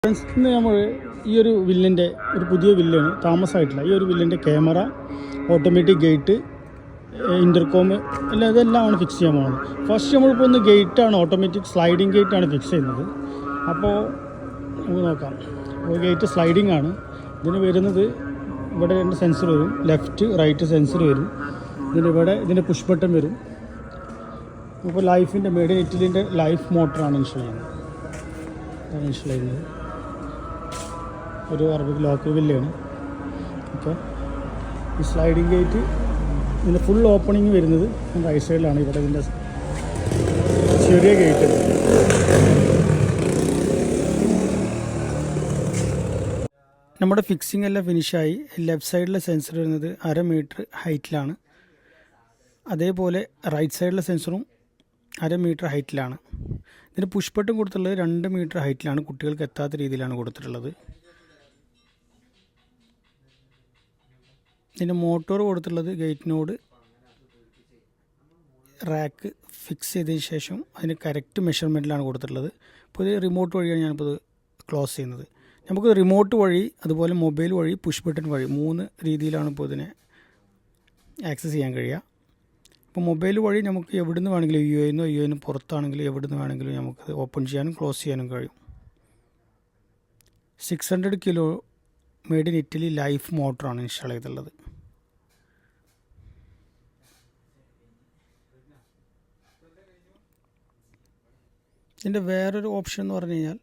ഇന്ന് നമ്മൾ ഈ ഒരു വില്ലിൻ്റെ ഒരു പുതിയ വില്ലാണ് താമസമായിട്ടില്ല. ഈ ഒരു വില്ലിൻ്റെ ക്യാമറ, ഓട്ടോമാറ്റിക് ഗേറ്റ്, ഇൻ്റർകോം എല്ലാം ഇതെല്ലാമാണ് ഫിക്സ് ചെയ്യാൻ പോകുന്നത്. ഫസ്റ്റ് നമ്മളിപ്പോൾ ഒന്ന് ഗേറ്റാണ്, ഓട്ടോമാറ്റിക് സ്ലൈഡിങ് ഗേറ്റാണ് ഫിക്സ് ചെയ്യുന്നത്. അപ്പോൾ നമുക്ക് നോക്കാം. അപ്പോൾ ഗേറ്റ് സ്ലൈഡിങ് ആണ്. ഇതിന് വരുന്നത് ഇവിടെ 2 സെൻസർ വരും, ലെഫ്റ്റ് റൈറ്റ് സെൻസർ വരും. ഇതിൻ്റെ പുഷ് ബട്ടൺ വരും. ഇപ്പോൾ ലൈഫിൻ്റെ മെയ്ഡ് ഇൻ ഇറ്റലിൻ്റെ ലൈഫ് മോട്ടറാണ് ഇൻസ്റ്റാൾ ചെയ്യുന്നത്. ഒരു അറബിക് ലോക്കൽ വില്ലയാണ്. ഓക്കെ, ഈ സ്ലൈഡിങ് ഗേറ്റ് ഇതിൻ്റെ ഫുൾ ഓപ്പണിങ് വരുന്നത് റൈറ്റ് സൈഡിലാണ്. ഇവിടെ ഇതിൻ്റെ ചെറിയ ഗേറ്റ്. നമ്മുടെ ഫിക്സിംഗ് എല്ലാം ഫിനിഷായി. ലെഫ്റ്റ് സൈഡിലെ സെൻസർ വരുന്നത് 1/2 മീറ്റർ ഹൈറ്റിലാണ്. അതേപോലെ റൈറ്റ് സൈഡിലെ സെൻസറും 1/2 മീറ്റർ ഹൈറ്റിലാണ്. ഇതിന് പുഷ് ബട്ടൺ കൊടുത്തിട്ടുള്ളത് 2 മീറ്റർ ഹൈറ്റിലാണ്. കുട്ടികൾക്ക് എത്താത്ത രീതിയിലാണ് കൊടുത്തിട്ടുള്ളത്. ഇതിൻ്റെ മോട്ടോർ കൊടുത്തിട്ടുള്ളത് ഗേറ്റിനോട് റാക്ക് ഫിക്സ് ചെയ്തതിന് ശേഷം അതിന് കറക്റ്റ് മെഷർമെൻറ്റിലാണ് കൊടുത്തിട്ടുള്ളത്. ഇപ്പോൾ ഇത് റിമോട്ട് വഴിയാണ് ഞാനിപ്പോൾ ഇത് ക്ലോസ് ചെയ്യുന്നത്. നമുക്ക് റിമോട്ട് വഴി, അതുപോലെ മൊബൈൽ വഴി, പുഷ് ബട്ടൺ വഴി 3 രീതിയിലാണ് ഇപ്പോൾ ഇതിനെ ആക്സസ് ചെയ്യാൻ കഴിയുക. ഇപ്പോൾ മൊബൈൽ വഴി നമുക്ക് എവിടുന്ന് വേണമെങ്കിലും യു എന് പുറത്താണെങ്കിലും എവിടുന്ന് വേണമെങ്കിലും നമുക്ക് ഓപ്പൺ ചെയ്യാനും ക്ലോസ് ചെയ്യാനും കഴിയും. 600 kilo made in Italy life മോട്ടറാണ് ഇൻസ്റ്റാൾ ചെയ്തിട്ടുള്ളത്. ഇതിൻ്റെ വേറൊരു ഓപ്ഷൻ എന്ന് പറഞ്ഞു കഴിഞ്ഞാൽ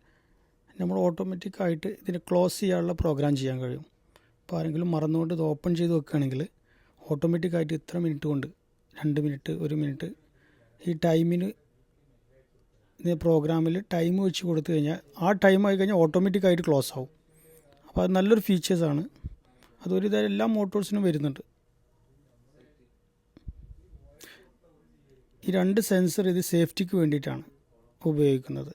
നമ്മൾ ഓട്ടോമാറ്റിക്കായിട്ട് ഇതിനെ ക്ലോസ് ചെയ്യാനുള്ള പ്രോഗ്രാം ചെയ്യാൻ കഴിയും. ഇപ്പോൾ ആരെങ്കിലും മറന്നുകൊണ്ട് ഇത് ഓപ്പൺ ചെയ്ത് വെക്കുകയാണെങ്കിൽ ഓട്ടോമാറ്റിക്കായിട്ട് ഇത്ര മിനിറ്റ് കൊണ്ട് 2 മിനിറ്റ് 1 മിനിറ്റ് ഈ ടൈമിന് പ്രോഗ്രാമിൽ ടൈം വെച്ച് കൊടുത്തു കഴിഞ്ഞാൽ ആ ടൈം ആയി കഴിഞ്ഞാൽ ഓട്ടോമാറ്റിക്കായിട്ട് ക്ലോസ് ആവും. അപ്പോൾ അത് നല്ലൊരു ഫീച്ചേഴ്സാണ്. അതൊരു എല്ലാ മോട്ടോഴ്സിനും വരുന്നുണ്ട്. ഈ 2 സെൻസർ ഇത് സേഫ്റ്റിക്ക് വേണ്ടിയിട്ടാണ് ഉപയോഗിക്കുന്നത്.